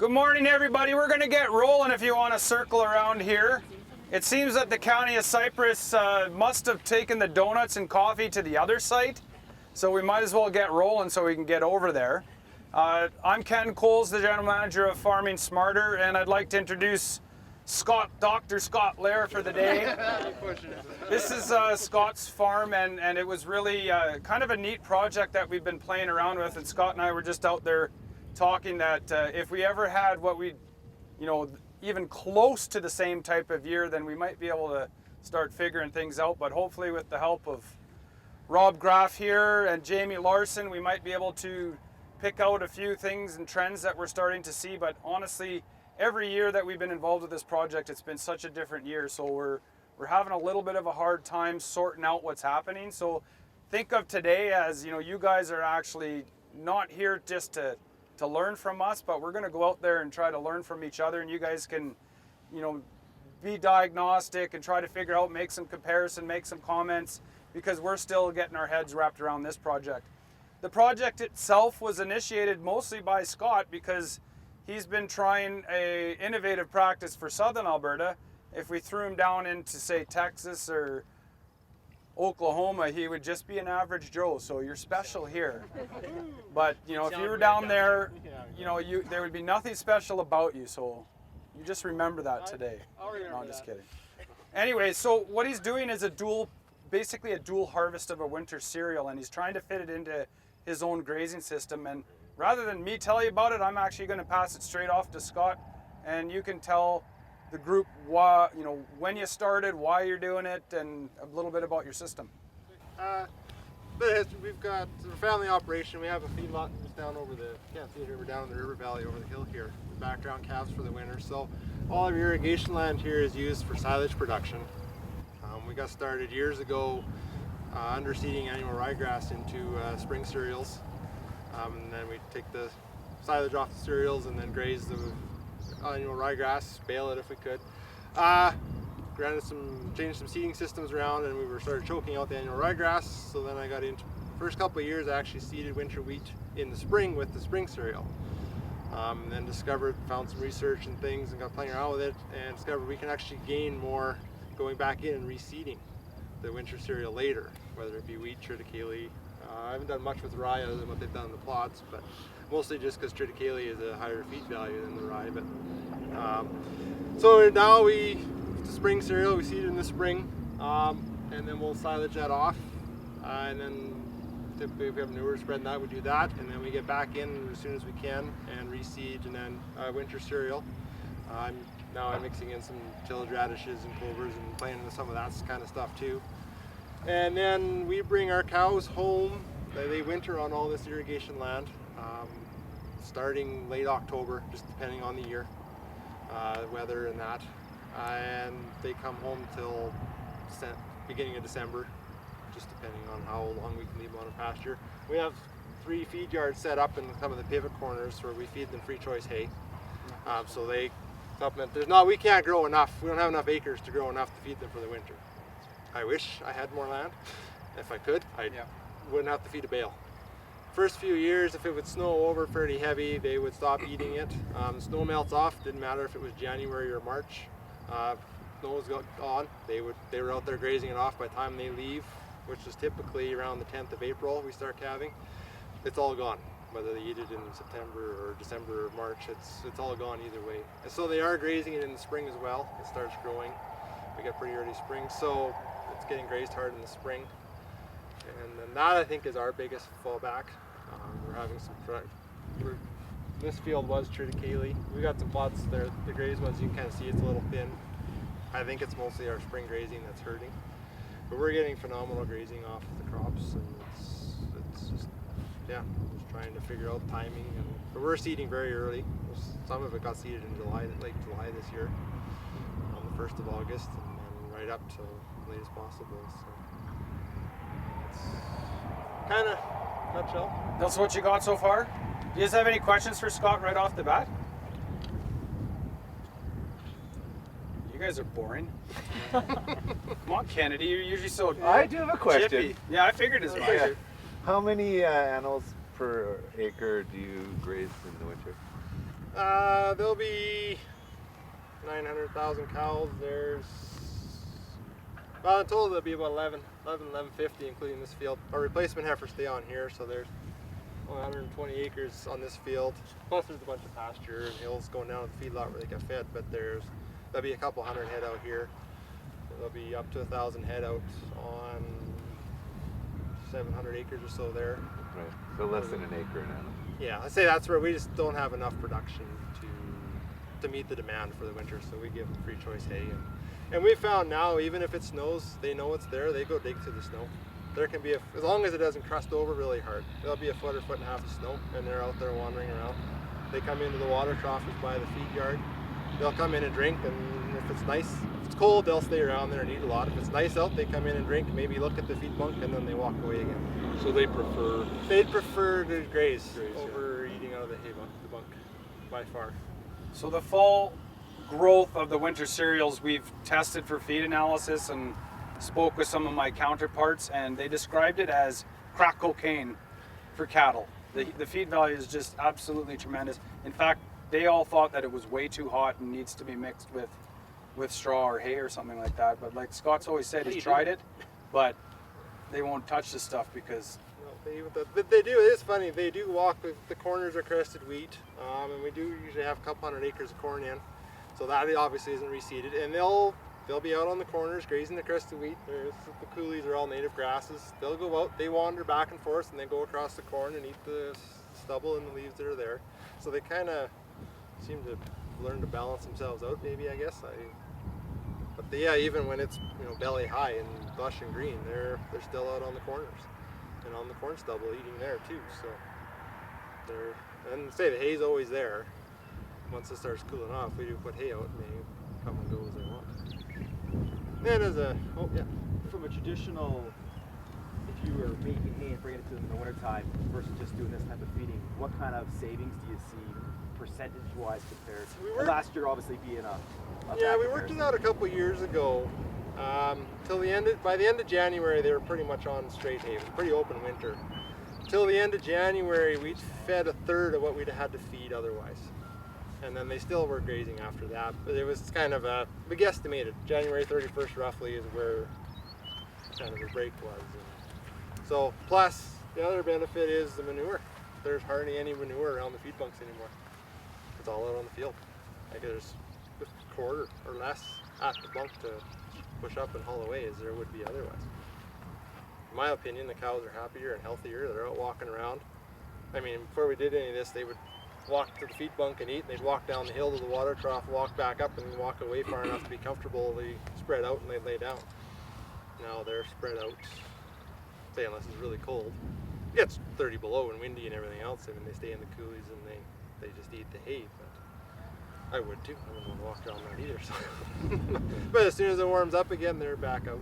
Good morning, everybody. We're going to get rolling if you want to circle around here. It seems that the County of Cypress must have taken the donuts and coffee to the other site, so we might as well get rolling so we can get over there. I'm Ken Coles, the General Manager of Farming Smarter, and I'd like to introduce Dr. Scott Lehr for the day. This is Scott's farm, and it was really kind of a neat project that we've been playing around with, and Scott and I were just out there talking that if we ever had what we, even close to the same type of year, then we might be able to start figuring things out. But hopefully with the help of Rob Graff here and Jamie Larson, we might be able to pick out a few things and trends that we're starting to see. But honestly, every year that we've been involved with this project, it's been such a different year. So we're having a little bit of a hard time sorting out what's happening. So think of today as, you guys are actually not here just to learn from us, but we're going to go out there and try to learn from each other, and you guys can, be diagnostic and try to figure out, make some comparison, make some comments, because we're still getting our heads wrapped around this project. The project itself was initiated mostly by Scott because he's been trying a innovative practice for Southern Alberta. If we threw him down into, say, Texas or Oklahoma, he would just be an average Joe, so you're special here. But, if you were down there, there would be nothing special about you, so you just remember that today. No, I'm just kidding. Anyway, so what he's doing is basically a dual harvest of a winter cereal, and he's trying to fit it into his own grazing system. And rather than me tell you about it, I'm actually going to pass it straight off to Scott, and you can tell the group why, when you started, why you're doing it, and a little bit about your system. We've got a family operation. We have a feedlot just down over you can't see it here, we're down in the river valley over the hill here. Background calves for the winter. So all of your irrigation land here is used for silage production. We got started years ago underseeding annual ryegrass into spring cereals. And then we take the silage off the cereals and then graze the annual ryegrass, bale it if we could. Changed some seeding systems around, and we started choking out the annual ryegrass. So then I got into the first couple of years I actually seeded winter wheat in the spring with the spring cereal. And then found some research and things and got playing around with it and discovered we can actually gain more going back in and reseeding the winter cereal later, whether it be wheat, triticale. I haven't done much with rye other than what they've done in the plots, but mostly just because triticale is a higher feed value than the rye. But so now the spring cereal we seed in the spring, and then we'll silage that off, and then typically if we have manure spread that, we do that, and then we get back in as soon as we can and reseed, and then winter cereal. Now I'm mixing in some tillage radishes and clovers and playing with some of that kind of stuff too. And then we bring our cows home. They winter on all this irrigation land, starting late October, just depending on the year, weather and that. And they come home till beginning of December, just depending on how long we can leave them on a pasture. We have 3 feed yards set up in some of the pivot corners where we feed them free choice hay. So they supplement. We can't grow enough. We don't have enough acres to grow enough to feed them for the winter. I wish I had more land. If I could, I wouldn't have to feed a bale. First few years, if it would snow over pretty heavy, they would stop eating it. Snow melts off. Didn't matter if it was January or March. Snow was gone. They were out there grazing it off. By the time they leave, which is typically around the 10th of April, we start calving. It's all gone. Whether they eat it in September or December or March, it's all gone either way. And so they are grazing it in the spring as well. It starts growing. We get pretty early spring, so it's getting grazed hard in the spring. And then that, I think, is our biggest fallback. We're having this field was triticale. We got some plots there. The grazed ones, you can kind of see it's a little thin. I think it's mostly our spring grazing that's hurting. But we're getting phenomenal grazing off the crops, and it's just trying to figure out timing. But we're seeding very early. Some of it got seeded in late July this year, on the 1st of August, and then right up to late as possible. So it's kind of nutshell. That's what you got so far? Do you guys have any questions for Scott right off the bat? You guys are boring. Come on, Kennedy, you're usually so I do have a question. chippy. Yeah, I figured as much. How many animals per acre do you graze in the winter? There'll be 900,000 cows. Well, in total there'll be about 1150, including this field. Our replacement heifers stay on here, so there's 120 acres on this field. Plus there's a bunch of pasture and hills going down to the feedlot where they get fed, but there'll be a couple hundred head out here. There'll be up to 1,000 head out on 700 acres or so there. Right, so less than an acre now. Yeah, I'd say that's where we just don't have enough production to meet the demand for the winter, so we give them free choice hay. And we found now, even if it snows, they know it's there, they go dig through the snow. There can be, as long as it doesn't crust over really hard, there'll be a foot or foot and a half of snow, and they're out there wandering around. They come into the water troughs by the feed yard. They'll come in and drink, and if it's nice, if it's cold, they'll stay around there and eat a lot. If it's nice out, they come in and drink, maybe look at the feed bunk, and then they walk away again. So they prefer? They'd prefer to graze over eating out of the hay bunk, by far. So the full growth of the winter cereals we've tested for feed analysis and spoke with some of my counterparts, and they described it as crack cocaine for cattle. The feed value is just absolutely tremendous. In fact, they all thought that it was way too hot and needs to be mixed with straw or hay or something like that. But like Scott's always said, he's tried it, but they won't touch this stuff because... But they do, it is funny, they do walk, the corners are crested wheat, and we do usually have a couple hundred acres of corn in. So that obviously isn't reseeded, and they'll be out on the corners grazing the crested wheat. The coulees are all native grasses. They'll go out, they wander back and forth, and they go across the corn and eat the stubble and the leaves that are there. So they kind of seem to learn to balance themselves out, maybe, I guess. But yeah, even when it's belly high and lush and green, they're still out on the corners and on the corn stubble eating there too. So and say the hay's always there. Once it starts cooling off, we do put hay out and they come and go as they want. Then from a traditional, if you were making hay and bringing it to them in the wintertime versus just doing this type of feeding, what kind of savings do you see percentage-wise compared? Last year obviously being we worked it out a couple years ago. By the end of January, they were pretty much on straight hay. It was a pretty open winter. Till the end of January, we'd fed a third of what we'd had to feed otherwise. And then they still were grazing after that. But it was kind of we guesstimated. January 31st roughly is where kind of the break was. And so, plus, the other benefit is the manure. There's hardly any manure around the feed bunks anymore. It's all out on the field. Like there's a quarter or less at the bunk to push up and haul away as there would be otherwise. In my opinion, the cows are happier and healthier. They're out walking around. I mean, before we did any of this, they would walk to the feed bunk and eat, and they'd walk down the hill to the water trough, walk back up, and walk away far enough to be comfortable. They spread out and they lay down. Now they're spread out, say unless it's really cold. It gets 30 below and windy and everything else. I mean, they stay in the coulees and they just eat the hay. But I would too. I wouldn't want to walk around that either. So. But as soon as it warms up again, they're back out.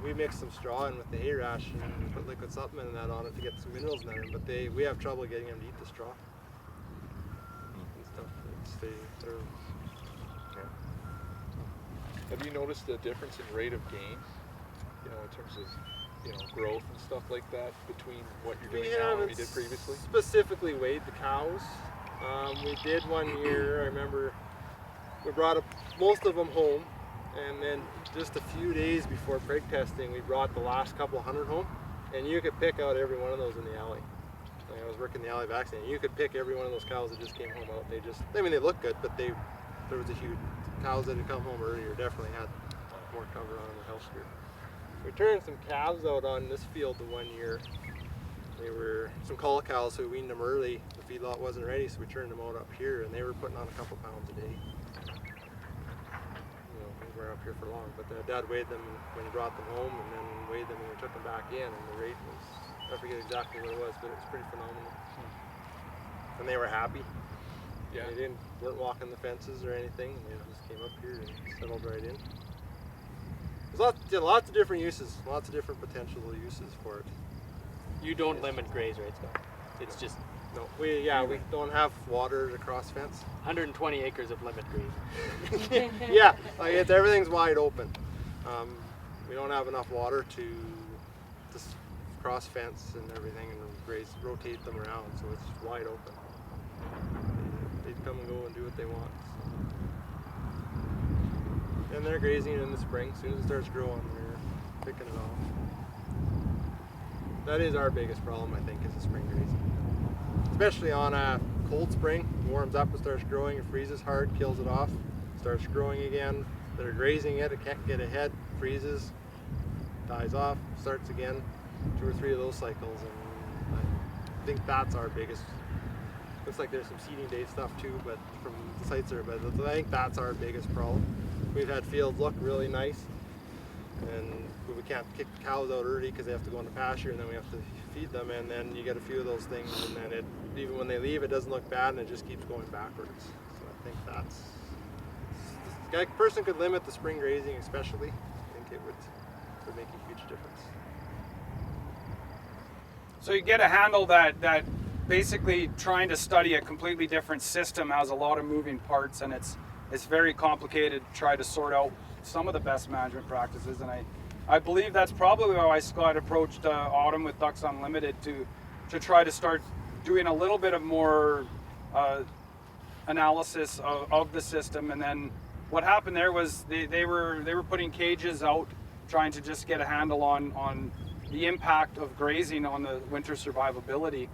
We mix some straw in with the hay rash and put liquid supplement and that on it to get some minerals in there. But we have trouble getting them to eat the straw and stuff. Have you noticed a difference in rate of gain, in terms of growth and stuff like that between what you're doing now and what you did previously? Specifically weighed the cows. We did one year. I remember we brought most of them home, and then just a few days before preg testing, we brought the last couple hundred home, and you could pick out every one of those in the alley. Like I was working the alley vaccinating. You could pick every one of those cows that just came home out. They looked good, but there was a huge cows that had come home earlier definitely had more cover on the health scare. We turned some calves out on this field the one year. They were some cull cows, so we weaned them early. The feedlot wasn't ready, so we turned them out up here, and they were putting on a couple pounds a day. We weren't up here for long, but Dad weighed them when he brought them home, and then weighed them when we took them back in, and the rate was, I forget exactly what it was, but it was pretty phenomenal. And they were happy. Yeah. They weren't walking the fences or anything. They just came up here and settled right in. There's lots of different uses, lots of different potential uses for it. You don't limit graze, right, Scott? It's just no. We don't have water across fence. 120 acres of limit graze. Yeah, everything's wide open. We don't have enough water to cross fence and everything and rotate them around, so it's wide open. come and go and do what they want. So. And they're grazing in the spring. As soon as it starts growing, they're picking it off. That is our biggest problem, I think, is the spring grazing. Especially on a cold spring, it warms up, it starts growing, it freezes hard, kills it off, starts growing again. They're grazing it, it can't get ahead, freezes, dies off, starts again. 2 or 3 of those cycles, and I think that's our biggest. Looks like there's some seeding day stuff too, but from the sites there, but I think that's our biggest problem. We've had fields look really nice, and we can't kick the cows out early because they have to go into pasture, and then we have to feed them, and then you get a few of those things, and then even when they leave, it doesn't look bad, and it just keeps going backwards. So I think that's. If a person could limit the spring grazing, especially, I think it would make a huge difference. So you get a handle that basically trying to study a completely different system has a lot of moving parts, and it's very complicated to try to sort out some of the best management practices. And I believe that's probably why Scott approached Autumn with Ducks Unlimited to try to start doing a little bit of more analysis of the system. And then what happened there was they were putting cages out, trying to just get a handle on the impact of grazing on the winter survivability.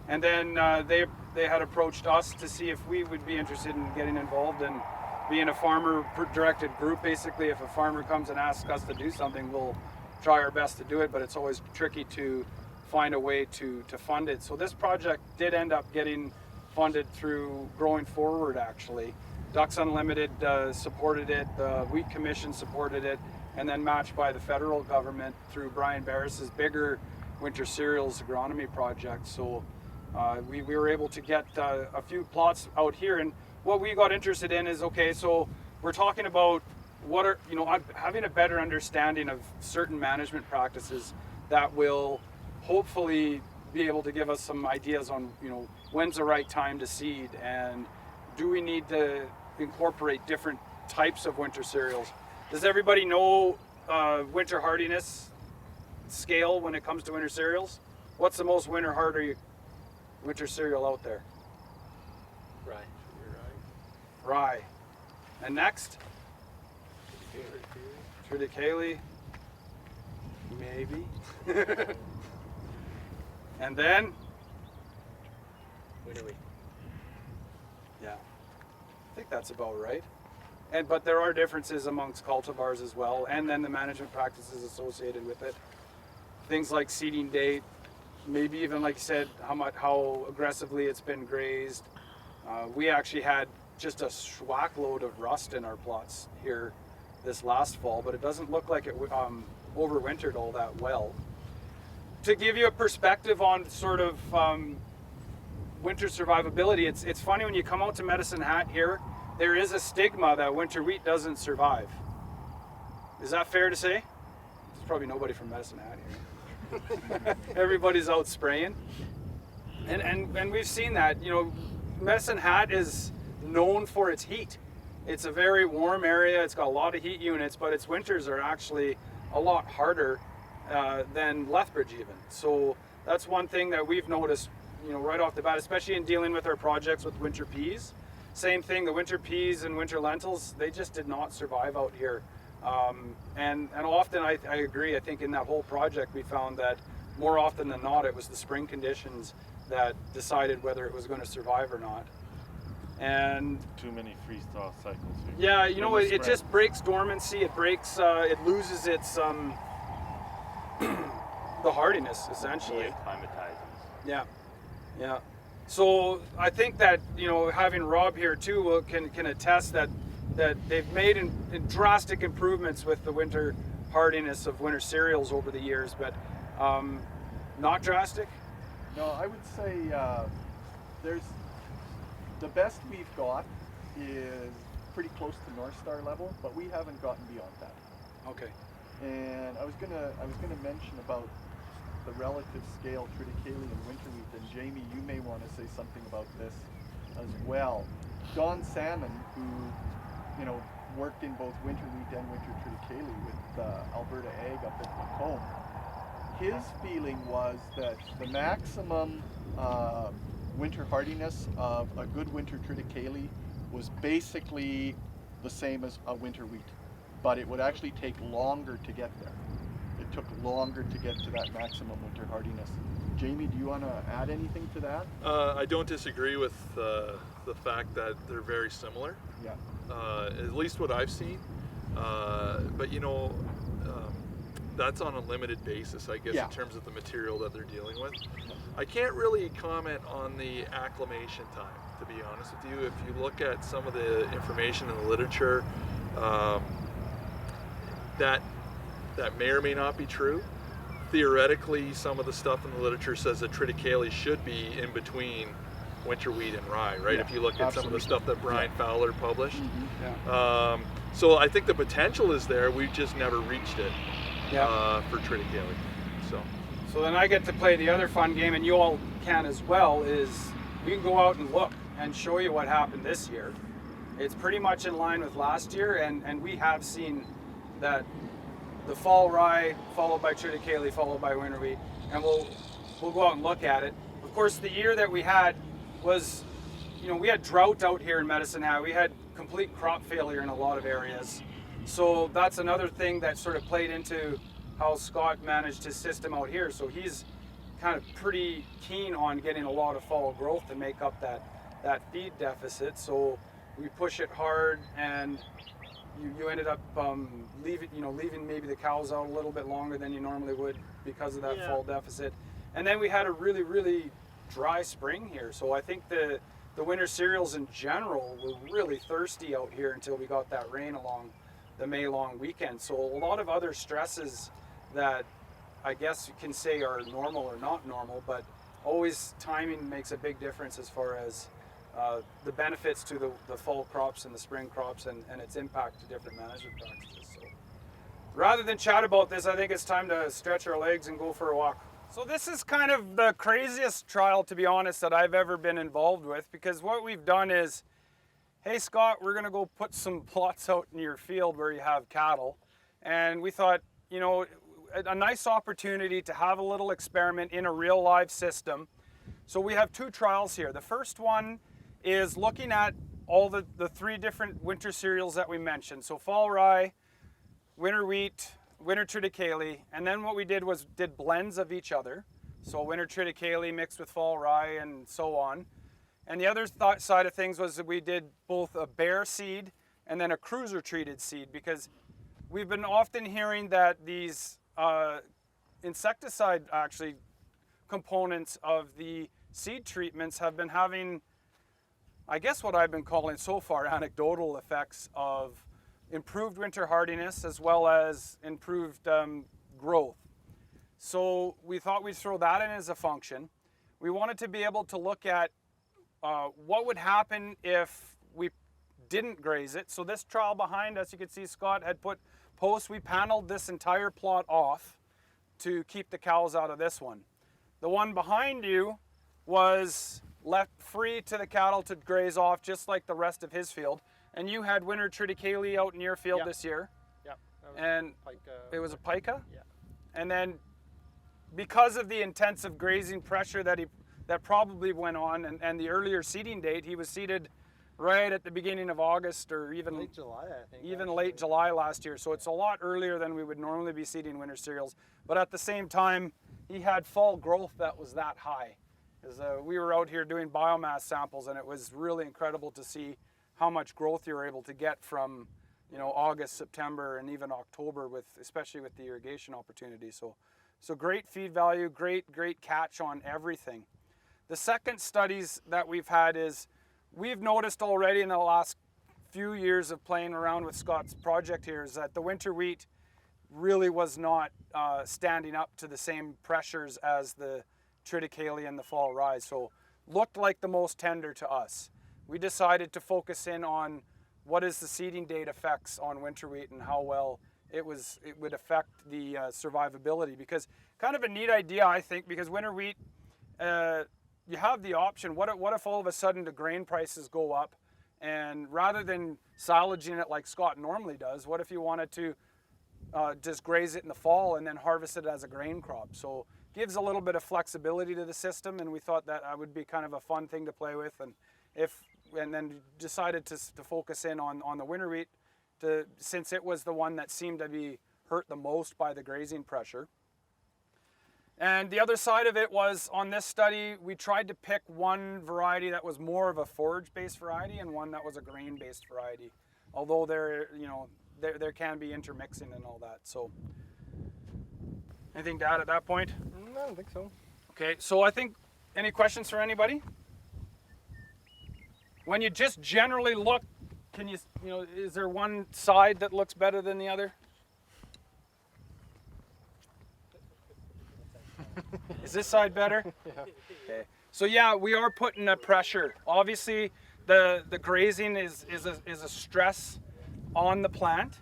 And then they had approached us to see if we would be interested in getting involved in being a farmer-directed group. Basically, if a farmer comes and asks us to do something, we'll try our best to do it, but it's always tricky to find a way to fund it. So this project did end up getting funded through Growing Forward, actually. Ducks Unlimited supported it, the Wheat Commission supported it, and then matched by the federal government through Brian Barris's bigger winter cereals agronomy project. So we were able to get a few plots out here, and what we got interested in is, okay, so we're talking about having a better understanding of certain management practices that will hopefully be able to give us some ideas on, when's the right time to seed, and do we need to incorporate different types of winter cereals. Does everybody know winter hardiness scale when it comes to winter cereals? What's the most winter hardy winter cereal out there? Rye. And next? Triticale. Maybe. And then? Winter wheat. Yeah. I think that's about right. But there are differences amongst cultivars as well, and then the management practices associated with it. Things like seeding date, maybe even, like you said, how aggressively it's been grazed. We actually had just a schwack load of rust in our plots here this last fall, but it doesn't look like it overwintered all that well. To give you a perspective on sort of winter survivability, it's funny when you come out to Medicine Hat here, there is a stigma that winter wheat doesn't survive. Is that fair to say? There's probably nobody from Medicine Hat here. Everybody's out spraying. And we've seen that, Medicine Hat is known for its heat. It's a very warm area, it's got a lot of heat units, but its winters are actually a lot harder than Lethbridge even. So that's one thing that we've noticed, right off the bat, especially in dealing with our projects with winter peas. Same thing, the winter peas and winter lentils, they just did not survive out here. And often I agree, I think in that whole project we found that more often than not it was the spring conditions that decided whether it was going to survive or not. And too many freeze-thaw cycles. Yeah, it just breaks dormancy, it loses its the hardiness essentially. It acclimatizes. Yeah. So I think that having Rob here too can attest that they've made drastic improvements with the winter hardiness of winter cereals over the years, but not drastic. No, I would say there's the best we've got is pretty close to North Star level, but we haven't gotten beyond that. Okay. And I was gonna mention about the relative scale triticale and winter wheat, and Jamie, you may want to say something about this as well. Don Salmon, who worked in both winter wheat and winter triticale with Alberta Ag up at Macomb, his feeling was that the maximum winter hardiness of a good winter triticale was basically the same as a winter wheat, but it would actually take longer to get there. It took longer to get to that maximum winter hardiness. Jamie, do you want to add anything to that? I don't disagree with the fact that they're very similar. Yeah. At least what I've seen. But you know, that's on a limited basis, I guess, Yeah. in terms of the material that they're dealing with. I can't really comment on the acclimation time, to be honest with you. If you look at some of the information in the literature, that may or may not be true. Theoretically, some of the stuff in the literature says that triticale should be in between winter wheat and rye, right? Yeah, if you look at some of the stuff that Brian Fowler published. Yeah. So I think the potential is there. We've just never reached it for triticale. So then I get to play the other fun game, and you all can as well, is we can go out and look and show you what happened this year. It's pretty much in line with last year, and we have seen that the fall rye followed by triticale followed by winter wheat, and we'll go out and look at it. Of course, the year that we had was, we had drought out here in Medicine Hat. We had complete crop failure in a lot of areas. So that's another thing that sort of played into how Scott managed his system out here. So he's kind of pretty keen on getting a lot of fall growth to make up that feed deficit. So we push it hard, and you ended up leaving maybe the cows out a little bit longer than you normally would because of that fall deficit. And then we had a really, really dry spring here. So I think the winter cereals in general were really thirsty out here until we got that rain along the May long weekend. So a lot of other stresses that I guess you can say are normal or not normal, but always timing makes a big difference as far as the benefits to the fall crops and the spring crops and its impact to different management practices. So rather than chat about this, I think it's time to stretch our legs and go for a walk. So this is kind of the craziest trial, to be honest, that I've ever been involved with, because what we've done is, hey Scott, we're gonna go put some plots out in your field where you have cattle. And we thought, a nice opportunity to have a little experiment in a real live system. So we have two trials here. The first one is looking at all the three different winter cereals that we mentioned. So fall rye, winter wheat, winter triticale, and then what we did was did blends of each other. So winter triticale mixed with fall rye and so on. And the other side of things was that we did both a bare seed and then a cruiser treated seed, because we've been often hearing that these insecticide actually components of the seed treatments have been having, I guess what I've been calling so far anecdotal effects of improved winter hardiness as well as improved growth. So we thought we'd throw that in as a function. We wanted to be able to look at what would happen if we didn't graze it. So this trial behind us, you can see Scott had put posts. We paneled this entire plot off to keep the cows out of this one. The one behind you was left free to the cattle to graze off just like the rest of his field. And you had winter triticale out in your field this year. Yeah. And it was a pica? Yeah. And then because of the intensive grazing pressure that probably went on and the earlier seeding date, he was seeded right at the beginning of August or even late July, I think. Even late July last year. So it's a lot earlier than we would normally be seeding winter cereals. But at the same time, he had fall growth that was that high. We were out here doing biomass samples, and it was really incredible to see how much growth you were able to get from August, September, and even October, especially with the irrigation opportunity. So great feed value, great catch on everything. The second studies that we've had is we've noticed already in the last few years of playing around with Scott's project here is that the winter wheat really was not standing up to the same pressures as the triticale and the fall rye. So looked like the most tender to us. We decided to focus in on what is the seeding date effects on winter wheat and how well it would affect the survivability, because kind of a neat idea, I think, because winter wheat, you have the option, what if all of a sudden the grain prices go up, and rather than silaging it like Scott normally does, what if you wanted to just graze it in the fall and then harvest it as a grain crop. So gives a little bit of flexibility to the system, and we thought that would be kind of a fun thing to play with. And then decided to focus in on the winter wheat, since it was the one that seemed to be hurt the most by the grazing pressure. And the other side of it was, on this study, we tried to pick one variety that was more of a forage-based variety and one that was a grain-based variety. Although there can be intermixing and all that. So, anything to add at that point? No, I don't think so. Okay, so I think, any questions for anybody? When you just generally look, can you is there one side that looks better than the other? Is this side better? Yeah. Okay. So yeah, we are putting a pressure. Obviously, the grazing is a stress on the plant,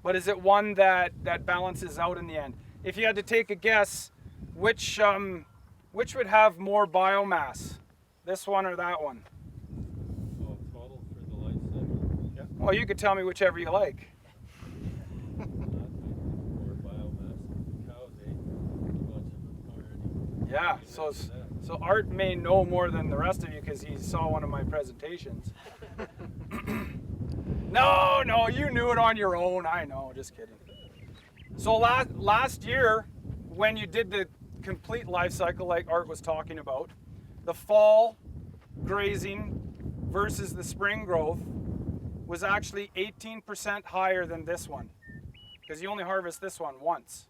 but is it one that balances out in the end? If you had to take a guess, which would have more biomass, this one or that one? So total for the life cycle. Well, you could tell me whichever you like. More biomass. Cows ate a bunch of them already. Yeah, so Art may know more than the rest of you because he saw one of my presentations. No, you knew it on your own. I know, just kidding. So last year, when you did the complete life cycle like Art was talking about, the fall grazing versus the spring growth was actually 18% higher than this one, because you only harvest this one once.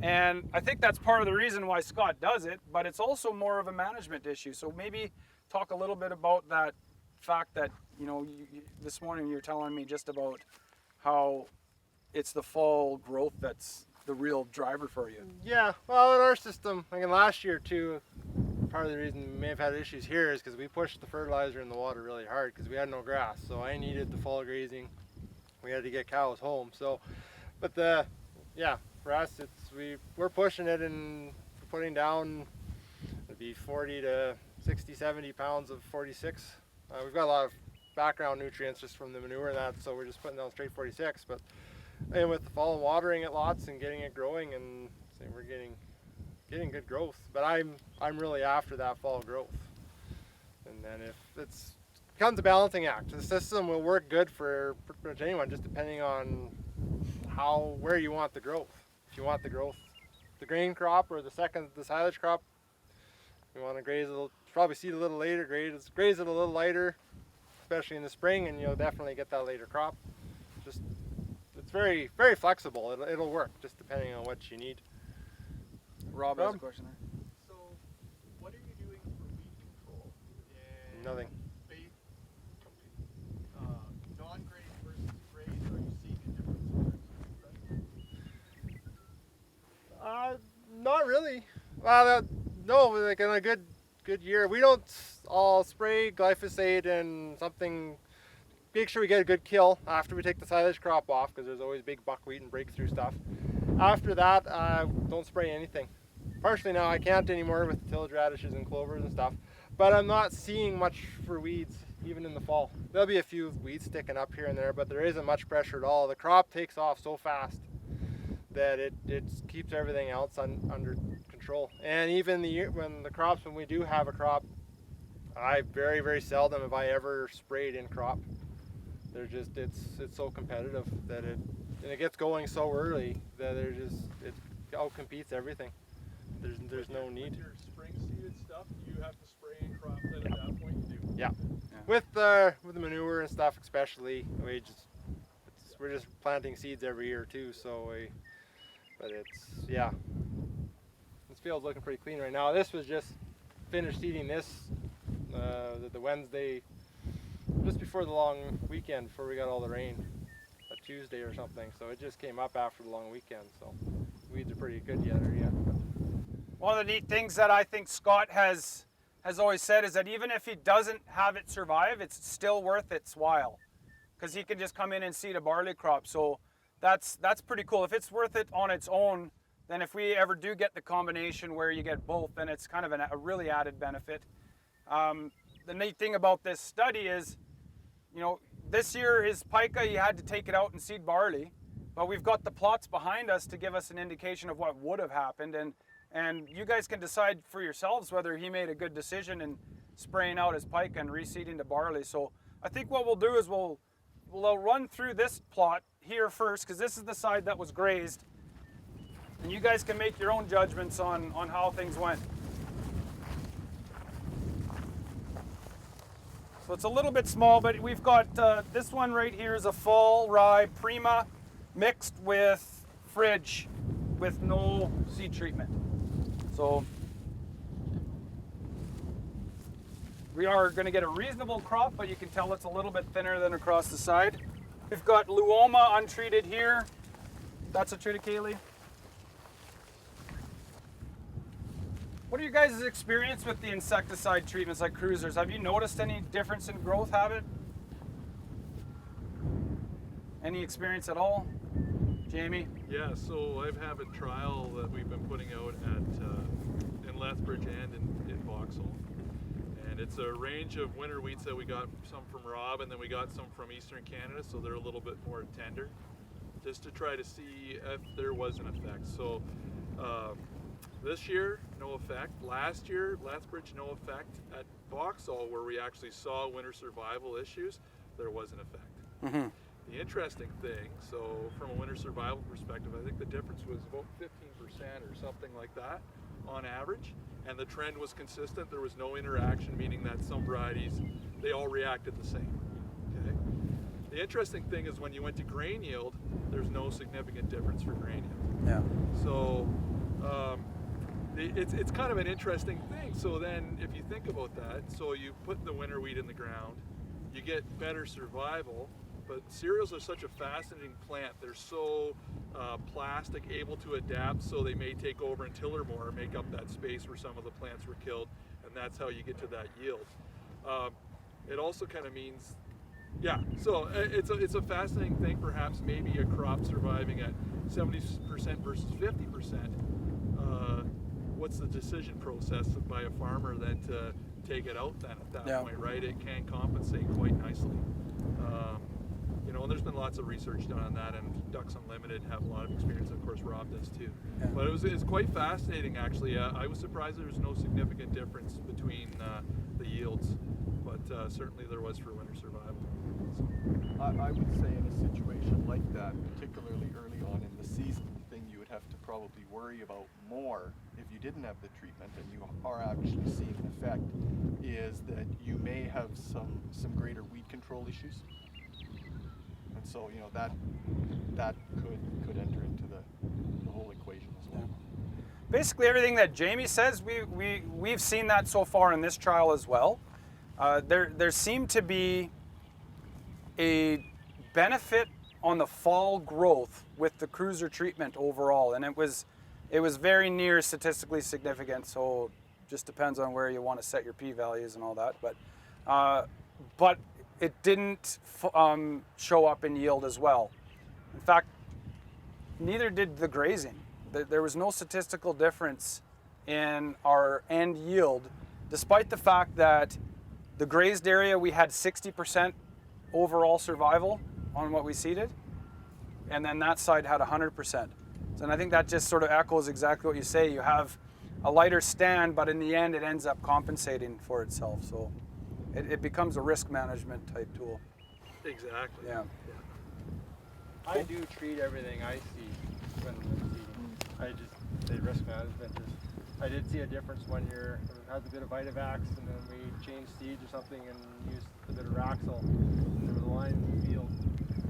And I think that's part of the reason why Scott does it, but it's also more of a management issue. So maybe talk a little bit about that fact that, this morning you're telling me just about how it's the fall growth that's the real driver for you. Yeah, well, in our system, like in last year too, part of the reason we may have had issues here is because we pushed the fertilizer in the water really hard because we had no grass. So I needed the fall grazing. We had to get cows home. So, but for us, we're pushing it and putting down, it'd be 40 to 60, 70 pounds of 46. We've got a lot of background nutrients just from the manure and that, so we're just putting down straight 46. But and with the fall and watering it lots and getting it growing, and we're getting good growth. But I'm really after that fall growth. And then if it becomes a balancing act, the system will work good for pretty much anyone, just depending on where you want the growth. If you want the growth, the grain crop or the silage crop, you want to graze it, probably seed a little later, graze it a little lighter, especially in the spring, and you'll definitely get that later crop. It's very, very flexible. It'll work just depending on what you need. Rob has a question there. So, what are you doing for weed control? Nothing. Non-graze versus graze, are you seeing a difference there? Not really. Well, no, like in a good year, we don't all spray glyphosate and something. Make sure we get a good kill after we take the silage crop off, because there's always big buckwheat and breakthrough stuff. After that, don't spray anything. Partially now I can't anymore with tillage radishes and clovers and stuff, but I'm not seeing much for weeds even in the fall. There'll be a few weeds sticking up here and there, but there isn't much pressure at all. The crop takes off so fast that it keeps everything else under control. And even when we do have a crop, I very, very seldom have I ever sprayed in crop. It's so competitive that it gets going so early that it outcompetes everything. There's no need. Your spring seeded stuff, do you have to spray in crop then at that point? You do. Yeah. With the manure and stuff especially, we're just planting seeds every year too. This field's looking pretty clean right now. This was just finished seeding this the Wednesday just before the long weekend, before we got all the rain, a Tuesday or something. So it just came up after the long weekend. So weeds are pretty good yet. One of the neat things that I think Scott has always said is that even if he doesn't have it survive, it's still worth its while, because he can just come in and seed a barley crop. So that's pretty cool. If it's worth it on its own, then if we ever do get the combination where you get both, then it's kind of a really added benefit. The neat thing about this study is, this year his pica, he had to take it out and seed barley. but we've got the plots behind us to give us an indication of what would have happened, and you guys can decide for yourselves whether he made a good decision in spraying out his pike and reseeding the barley. So I think what we'll do is we'll run through this plot here first, because this is the side that was grazed, and you guys can make your own judgments on how things went. So it's a little bit small, but we've got this one right here is a fall rye Prima mixed with fridge with no seed treatment. So we are going to get a reasonable crop, but you can tell it's a little bit thinner than across the side. We've got Luoma untreated here. That's a triticale. What are your guys' experience with the insecticide treatments like cruisers? Have you noticed any difference in growth habit? Any experience at all? Jamie? Yeah, so I've had a trial that we've been putting out in Lethbridge and in Vauxhall. And it's a range of winter wheats that we got some from Rob, and then we got some from Eastern Canada, so they're a little bit more tender, just to try to see if there was an effect. So this year, no effect. Last year, Lethbridge, no effect. At Vauxhall, where we actually saw winter survival issues, there was an effect. Mm-hmm. The interesting thing, so from a winter survival perspective, I think the difference was about 15% or something like that on average, and the trend was consistent. There was no interaction, meaning that some varieties, they all reacted the same. Okay. The interesting thing is when you went to grain yield, there's no significant difference for grain yield. Yeah. So it's kind of an interesting thing. So then if you think about that, so you put the winter wheat in the ground, you get better survival, but cereals are such a fascinating plant. They're so plastic, able to adapt, so they may take over in tiller more, make up that space where some of the plants were killed, and that's how you get to that yield. It also kind of means, yeah, so it's a fascinating thing, perhaps maybe a crop surviving at 70% versus 50%. What's the decision process by a farmer then to take it out then at that point, right? It can compensate quite nicely. You know, and there's been lots of research done on that, and Ducks Unlimited have a lot of experience. Of course, Rob does too. Yeah. But it's quite fascinating, actually. I was surprised there was no significant difference between the yields, but certainly there was for winter survival. So. I would say in a situation like that, particularly early on in the season, the thing you would have to probably worry about more if you didn't have the treatment and you are actually seeing an effect is that you may have some greater weed control issues. And so, you know, that could enter into the whole equation as well. Yeah. Basically everything that Jamie says, we've seen that so far in this trial as well. There seemed to be a benefit on the fall growth with the cruiser treatment overall, and it was very near statistically significant. So just depends on where you want to set your p-values and all that, but it didn't show up in yield as well. In fact, neither did the grazing. There was no statistical difference in our end yield, despite the fact that the grazed area we had 60% overall survival on what we seeded, and then that side had 100%. And I think that just sort of echoes exactly what you say. You have a lighter stand, but in the end it ends up compensating for itself. So it becomes a risk management type tool. Exactly. Yeah. I do treat everything I see when seeding. I just say risk management. I did see a difference one year. It has a bit of Vitavax, and then we changed seeds or something and used a bit of Raxel. And there was a line in the field.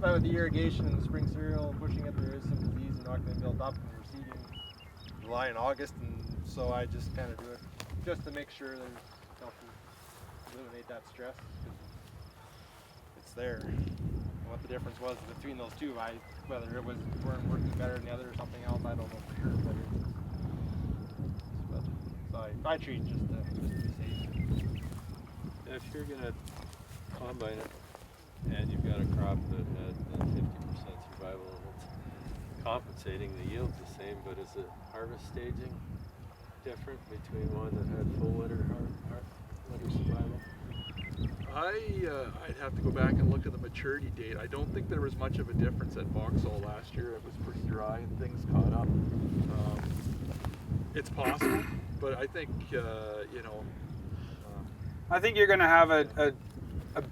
But with the irrigation and the spring cereal and pushing it, there is some disease and not going to build up. And we're seeding July and August, and so I just kind of do it just to make sure there's helping eliminate that stress. It's there. And what the difference was between those two, whether it was weren't working better than the other or something else, I don't know for sure. But I treat just to be safe. If you're gonna combine it and you've got a crop that had 50% survival and it's compensating, the yield's the same, but is the harvest staging different between one that had full winter survival? I'd have to go back and look at the maturity date. I don't think there was much of a difference at Vauxhall last year. It was pretty dry and things caught up. It's possible, but I think, I think you're going to have a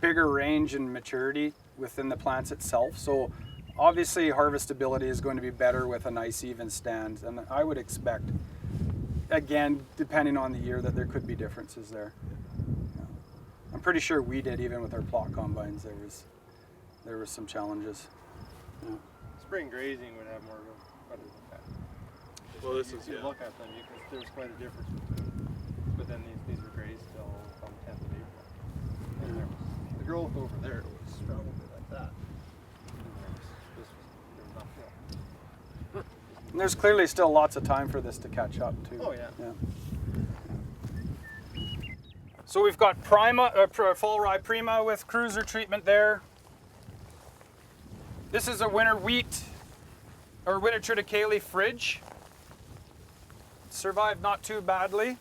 bigger range in maturity within the plants itself. So obviously harvestability is going to be better with a nice even stand. And I would expect, again, depending on the year, that there could be differences there. Yeah. I'm pretty sure we did, even with our plot combines, there was some challenges. Yeah. Spring grazing would have more of a better look at. well, this You is, can yeah. look at them because there's quite a difference between. But then these were grazed till on the 10th of April. And there was, the growth over there was probably like that. And there was nothing. And there's clearly still lots of time for this to catch up too. Oh yeah. So we've got fall rye Prima with cruiser treatment there. This is a winter wheat or winter triticale fridge. Survived not too badly.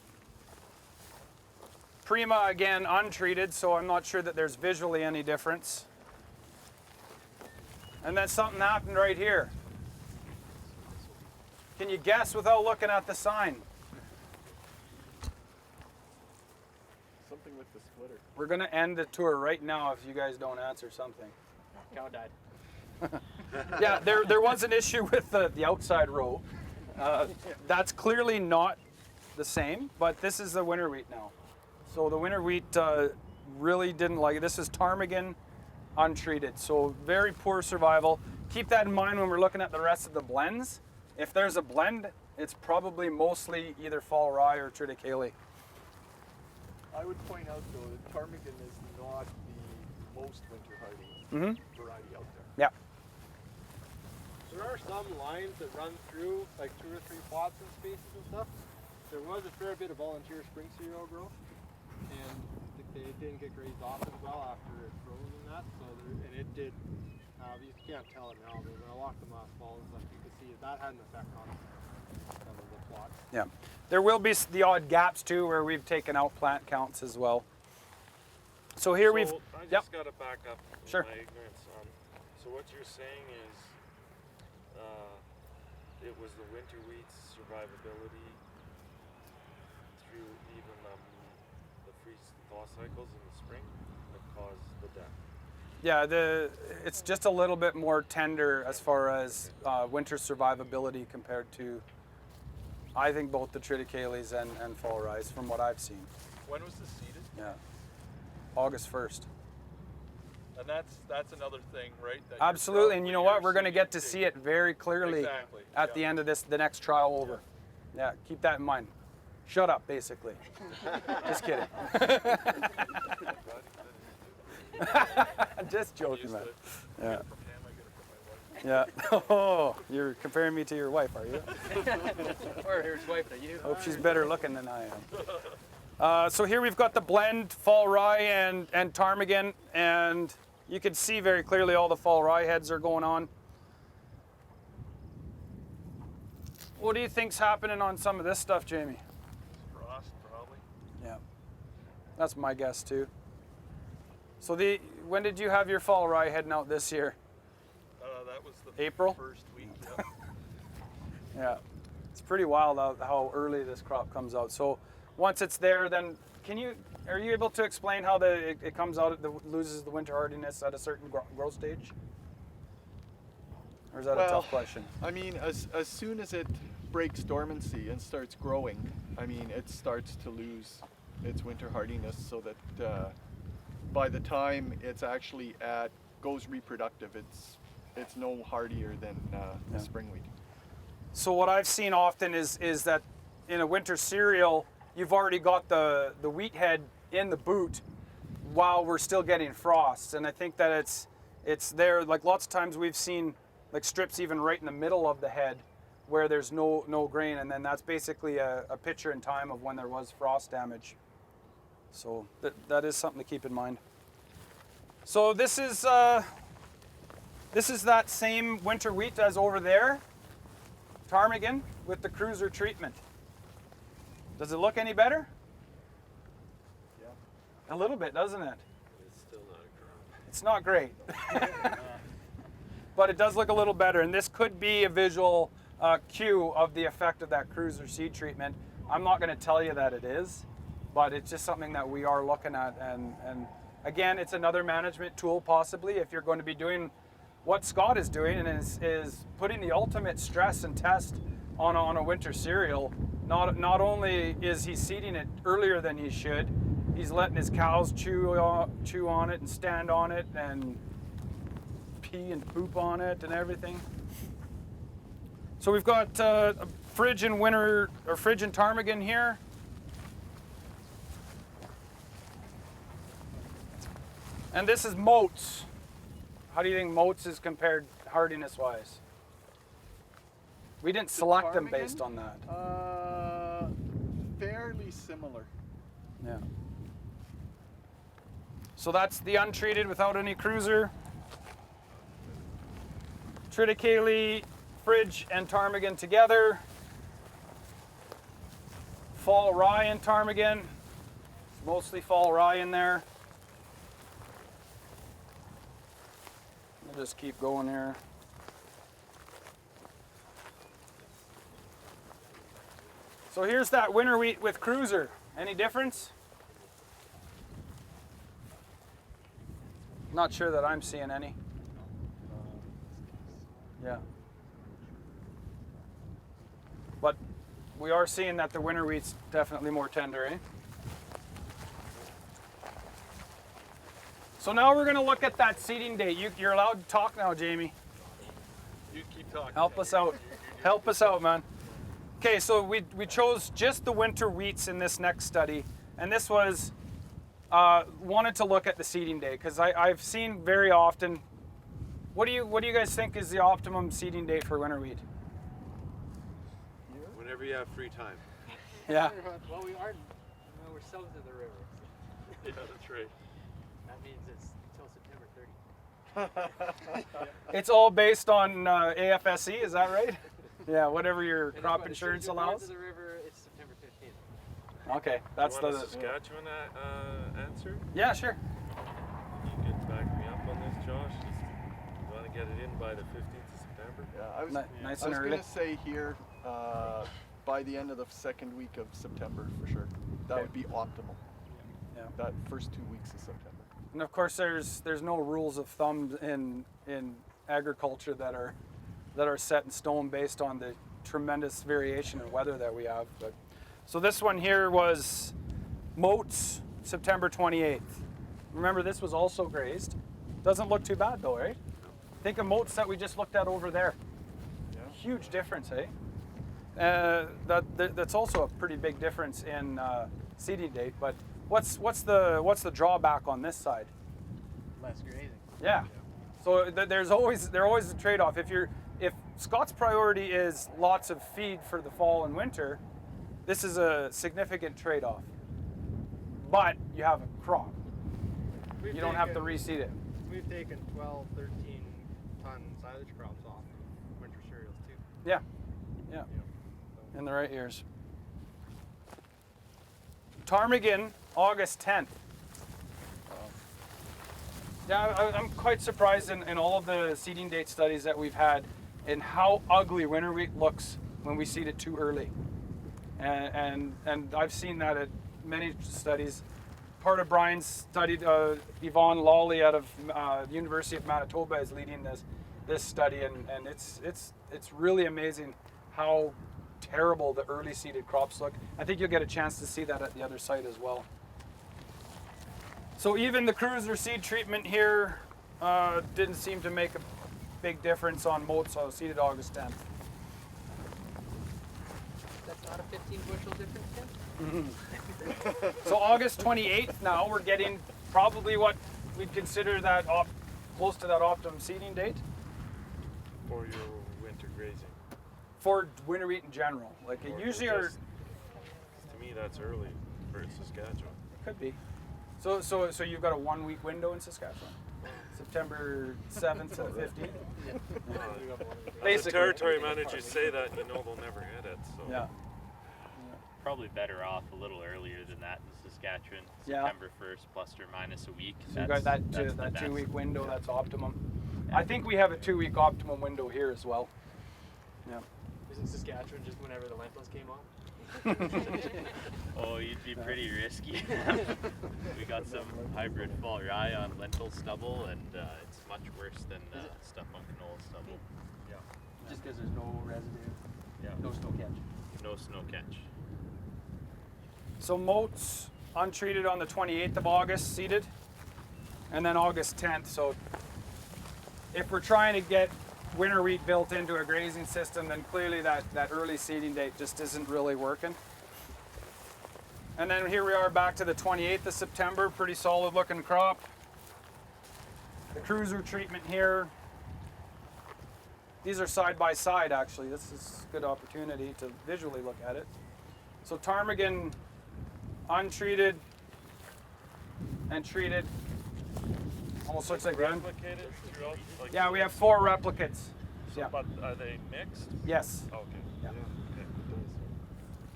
Prima again untreated, so I'm not sure that there's visually any difference. And then something happened right here. Can you guess without looking at the sign? Something with the splitter. We're gonna end the tour right now if you guys don't answer something. Cow died. Yeah, there was an issue with the outside row. That's clearly not the same, but this is the winter wheat now. So the winter wheat really didn't like it. This is ptarmigan untreated, so very poor survival. Keep that in mind when we're looking at the rest of the blends. If there's a blend, it's probably mostly either fall rye or triticale. I would point out though that ptarmigan is not the most winter hardy variety out there. Yeah. There are some lines that run through like 2 or 3 plots and spaces and stuff. There was a fair bit of volunteer spring cereal growth, and they didn't get grazed off as well after it froze and that. So and it did. You can't tell it now, but when I walked them last fall, and stuff, you could see that had an effect on some of the plots. Yeah. There will be the odd gaps too where we've taken out plant counts as well. So here we've. I Yep. just got to back up Sure. my ignorance. So what you're saying is it was the winter wheat's survivability through even the freeze-thaw cycles in the spring that caused the death. Yeah, it's just a little bit more tender as far as winter survivability compared to, I think, both the triticales and fall rye from what I've seen. When was this seeded? Yeah, August 1st. And that's another thing, right? that you're Absolutely, and you know probably what? We're going to get to seeing see it very clearly Exactly, at yeah. the end of the next trial over. Yeah, keep that in mind. Shut up, basically. Just kidding. Just joking, man. Yeah. From him, I get it from my wife. Yeah. Oh, you're comparing me to your wife, are you? Or his wife to you. Hope she's better looking than I am. So here we've got the blend fall rye and ptarmigan, and you can see very clearly all the fall rye heads are going on. What do you think's happening on some of this stuff, Jamie? Frost, probably. Yeah, that's my guess too. So when did you have your fall rye heading out this year? That was the April? first week. Yep. Yeah, it's pretty wild how early this crop comes out. So once it's there, then are you able to explain how it comes out, loses the winter hardiness at a certain growth stage? Or is that a tough question? I mean, as soon as it breaks dormancy and starts growing, I mean, it starts to lose its winter hardiness, so that by the time it's actually goes reproductive, it's no hardier than the spring wheat. So what I've seen often is that in a winter cereal, you've already got the wheat head in the boot while we're still getting frosts, and I think that it's there. Like lots of times we've seen like strips even right in the middle of the head where there's no grain, and then that's basically a picture in time of when there was frost damage. So that is something to keep in mind. So this is that same winter wheat as over there, ptarmigan with the cruiser treatment. Does it look any better? Yeah. A little bit, doesn't it? It's not great. But it does look a little better, and this could be a visual cue of the effect of that cruiser seed treatment. I'm not going to tell you that it is, but it's just something that we are looking at, and again, it's another management tool possibly if you're going to be doing what Scott is doing, and is putting the ultimate stress and test on a winter cereal. Not only is he seeding it earlier than he should, he's letting his cows chew on it and stand on it and pee and poop on it and everything. So we've got a fridge and ptarmigan here. And this is moats. How do you think moats is compared hardiness wise? We didn't select them ptarmigan? based on that. Fairly similar. Yeah. So that's the untreated without any cruiser. Triticale, fridge, and ptarmigan together. Fall rye and ptarmigan. Mostly fall rye in there. We'll just keep going here. So here's that winter wheat with cruiser. Any difference? Not sure that I'm seeing any. Yeah. But we are seeing that the winter wheat's definitely more tender, eh? So now we're going to look at that seeding date. You're allowed to talk now, Jamie. You keep talking. Help us out. Help us out, man. Okay, so we chose just the winter wheats in this next study, and this was wanted to look at the seeding day because I've seen very often. What do you guys think is the optimum seeding date for winter wheat? Whenever you have free time. Yeah. Well, we're south of the river. Yeah, that's right. That means it's until September 30th. It's all based on AFSE, is that right? Yeah, whatever your And crop as insurance soon as you're north allows. of the river, it's September 15th. Okay, that's you want the. a Saskatchewan answer? Yeah, sure. You can back me up on this, Josh. You want to get it in by the 15th of September? Yeah, Nice I and was early. going to say here by the end of the second week of September for sure. That Okay. would be optimal. Yeah. That first 2 weeks of September. And of course, there's no rules of thumb in agriculture that are set in stone based on the tremendous variation in weather that we have. But so this one here was Moats, September 28th. Remember, this was also grazed. Doesn't look too bad though, right? Think of Moats that we just looked at over there. Yeah. Huge difference, eh? That's also a pretty big difference in seeding date. But what's the drawback on this side? Less grazing. Yeah. So there's always a trade-off. If Scott's priority is lots of feed for the fall and winter, this is a significant trade-off. But you have a crop. You don't have to reseed it. We've taken 12, 13 ton silage crops off winter cereals too. Yeah. In the right years. Ptarmigan, August 10th. Yeah, I'm quite surprised in all of the seeding date studies that we've had in how ugly winter wheat looks when we seed it too early. And I've seen that at many studies. Part of Brian's study, Yvonne Lawley out of the University of Manitoba is leading this study, and it's really amazing how terrible the early seeded crops look. I think you'll get a chance to see that at the other site as well. So even the cruiser seed treatment here didn't seem to make a big difference on Moats, so seeded August 10th. That's not a 15 bushel difference then? So August 28th now, we're getting probably what we'd consider that close to that optimum seeding date For your winter grazing. for winter wheat in general. Like it Or usually just- To me, that's early for Saskatchewan. could be. So you've got a 1 week window in Saskatchewan, September 7th to the 15th. As the Basically. territory managers say that, you know they'll never hit it. So. Yeah. probably better off a little earlier than that in Saskatchewan. Yeah. September 1st, plus or minus a week. So you got that that's the 2 week best. window. Yeah. That's optimum. Yeah. I think we have a 2 week optimum window here as well. Yeah. Isn't Saskatchewan just whenever the lentils came on? Oh, you'd be pretty risky. We got some hybrid fall rye on lentil stubble, and it's much worse than stuff on canola stubble. Yeah. Just because there's no residue, Yeah. no snow catch. No snow catch. So moats untreated on the 28th of August, seeded, and then August 10th. So if we're trying to get winter wheat built into a grazing system, then clearly that early seeding date just isn't really working. And then here we are back to the 28th of September, pretty solid looking crop. The cruiser treatment here. These are side by side actually. This is a good opportunity to visually look at it. So ptarmigan untreated and treated. Almost looks like Replicated throughout? Like, yeah, we have 4 replicates. so, Yeah. But are they mixed? Yes. Okay. Yeah.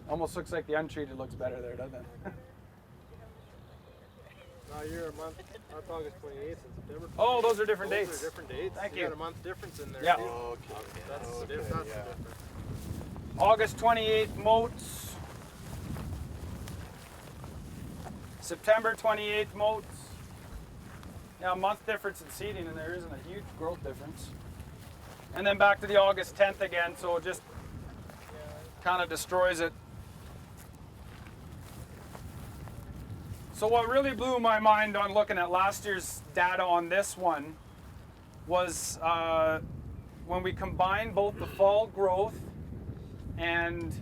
Almost looks like the untreated looks better there, doesn't it? Now you're a month. That's August 28th and September. Oh, those are different Those dates. are different dates. Thank you. you. Got a month difference in there. Yeah. too. Okay. That's the Okay, diff- that's yeah. the difference. August 28th moats. September 28th moats. Yeah, a month difference in seeding, and there isn't a huge growth difference. And then back to the August 10th again, so it just kind of destroys it. So what really blew my mind on looking at last year's data on this one was when we combined both the fall growth and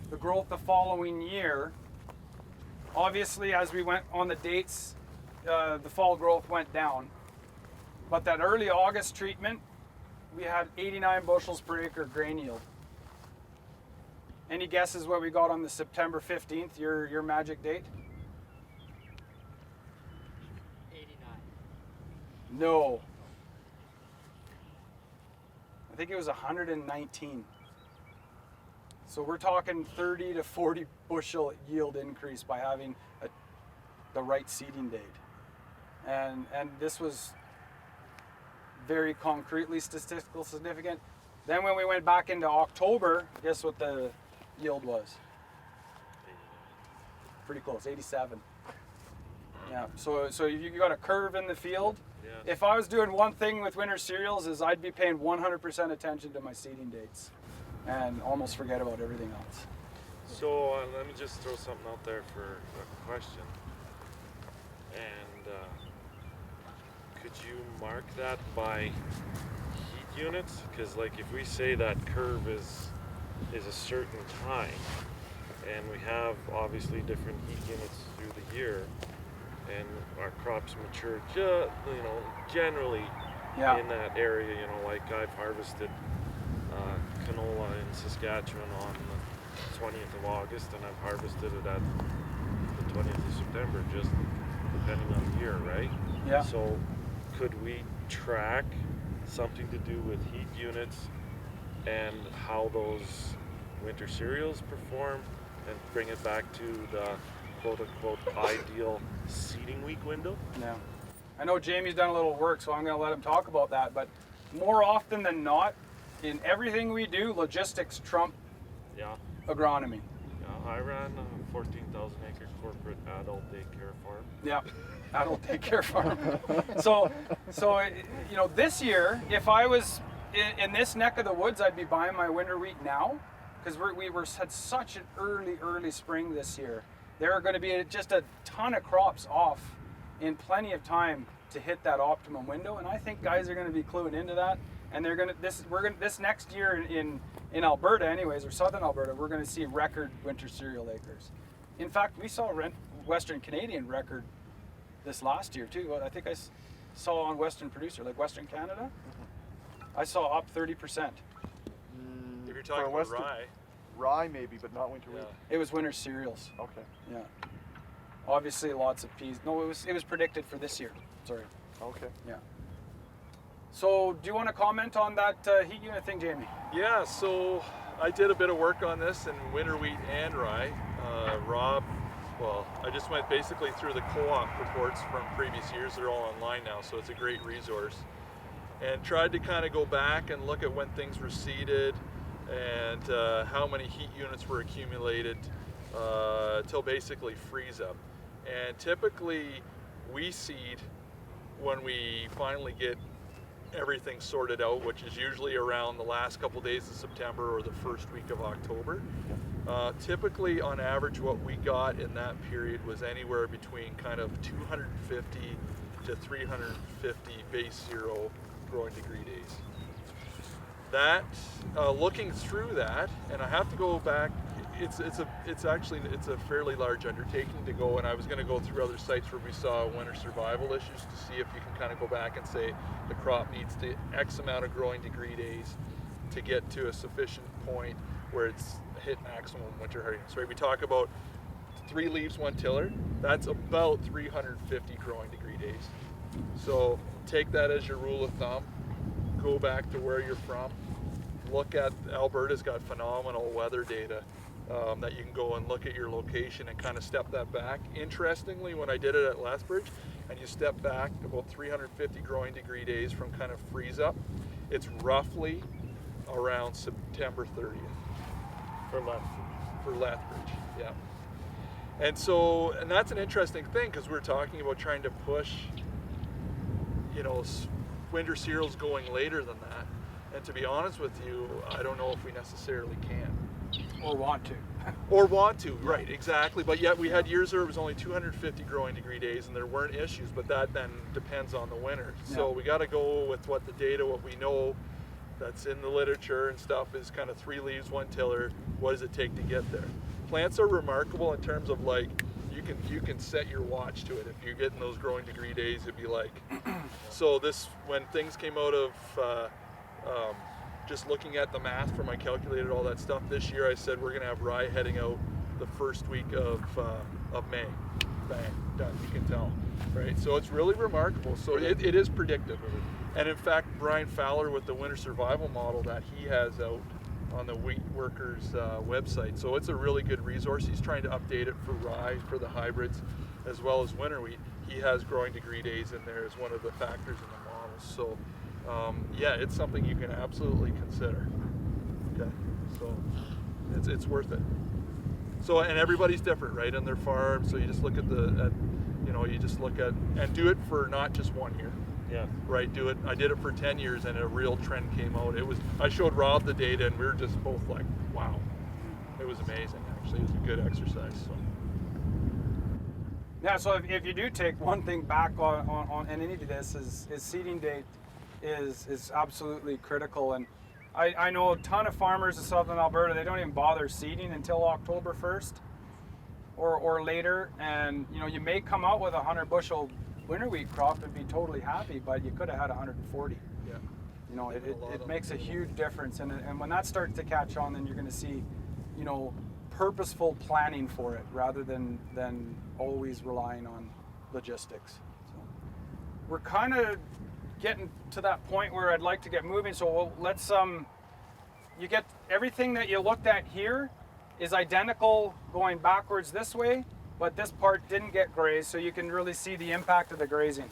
the growth the following year. Obviously, as we went on the dates, the fall growth went down. But that early August treatment, we had 89 bushels per acre grain yield. Any guesses what we got on the September 15th, your magic date? 89. No. I think it was 119. So we're talking 30 to 40 bushel yield increase by having the right seeding date. And this was very concretely statistical significant. Then when we went back into October, guess what the yield was? Pretty close, 87. Yeah, so you got a curve in the field. Yeah. If I was doing one thing with winter cereals is I'd be paying 100% attention to my seeding dates and almost forget about everything else. So let me just throw something out there for a question. And could you mark that by heat units? Because like if we say that curve is a certain time, and we have obviously different heat units through the year, and our crops mature generally Yeah. in that area, like I've harvested canola in Saskatchewan on the 20th of August, and I've harvested it at the 20th of September, just depending on the year, right? Yeah. So could we track something to do with heat units and how those winter cereals perform and bring it back to the quote-unquote ideal seeding week window? Yeah. I know Jamie's done a little work, so I'm going to let him talk about that. But more often than not, in everything we do, logistics trump Yeah. agronomy. Yeah, I ran a 14,000 acre corporate adult daycare farm. Yeah, adult daycare farm. So this year, if I was in this neck of the woods, I'd be buying my winter wheat now, because we had such an early spring this year. There are going to be just a ton of crops off in plenty of time to hit that optimum window, and I think guys are going to be cluing into that. And this next year in Alberta, anyways, or southern Alberta, we're going to see record winter cereal acres. In fact, we saw Western Canadian record this last year too. I think I saw on Western Producer, like Western Canada, I saw up 30%. If you're talking For about Western- rye, Rye maybe, but not winter wheat. It was winter cereals. Okay. Yeah. Obviously, lots of peas. No, it was predicted for this year. Sorry. Okay. Yeah. So, do you want to comment on that heat unit thing, Jamie? yeah. So I did a bit of work on this in winter wheat and rye. Rob, well, I just went basically through the co-op reports from previous years. They're all online now, so it's a great resource. And tried to kind of go back and look at when things were seeded and how many heat units were accumulated till basically freeze up. And typically we seed when we finally get everything sorted out, which is usually around the last couple days of September or the first week of October. Typically on average what we got in that period was anywhere between kind of 250 to 350 base zero growing degree days. That, looking through that, and I have to go back, it's a fairly large undertaking to go, and I was going to go through other sites where we saw winter survival issues to see if you can kind of go back and say the crop needs to X amount of growing degree days to get to a sufficient point where it's hit maximum winter hardiness. Right? We talk about 3 leaves, 1 tiller. That's about 350 growing degree days. So take that as your rule of thumb. Go back to where you're from. Look at, Alberta's got phenomenal weather data that you can go and look at your location and kind of step that back. Interestingly, when I did it at Lethbridge, and you step back about 350 growing degree days from kind of freeze up, it's roughly around September 30th. For Lethbridge, yeah. And so, and that's an interesting thing because we're talking about trying to push, you know, winter cereals going later than that. And to be honest with you, I don't know if we necessarily can. Or want to. Or want to, right, exactly. But yet we had years where it was only 250 growing degree days and there weren't issues, but that then depends on the winter. Yeah. So we got to go with what the data, what we know that's in the literature and stuff is kind of 3 leaves, 1 tiller. What does it take to get there? Plants are remarkable in terms of like, you can set your watch to it. If you're getting those growing degree days, it'd be like, so this, when things came out of, just looking at the math from my calculated all that stuff this year, I said we're going to have rye heading out the first week of May. Bang, done, you can tell, right? So it's really remarkable. So it is predictive. And in fact, Brian Fowler with the winter survival model that he has out on the Wheat Workers website. So it's a really good resource. He's trying to update it for rye, for the hybrids, as well as winter wheat. He has growing degree days in there as one of the factors in the model. So yeah, it's something you can absolutely consider. Okay, so it's worth it. So, and everybody's different, right, on their farm. So you just look at you just look at, and do it for not just 1 year. Yeah. Right, do it. I did it for 10 years and a real trend came out. I showed Rob the data and we were just both like, wow. It was amazing, actually. It was a good exercise. So. Yeah, so if you do take one thing back on any of this is seeding date is absolutely critical. And I know a ton of farmers in southern Alberta, they don't even bother seeding until October 1st or later. And you know, you may come out with a 100 bushel winter wheat crop and be totally happy, but you could have had 140. Yeah. You know, it makes a huge difference. And when that starts to catch on, then you're going to see, you know, purposeful planning for it rather than always relying on logistics. So we're kind of getting to that point where I'd like to get moving. So let's you get everything that you looked at here is identical going backwards this way, but this part didn't get grazed, so you can really see the impact of the grazing.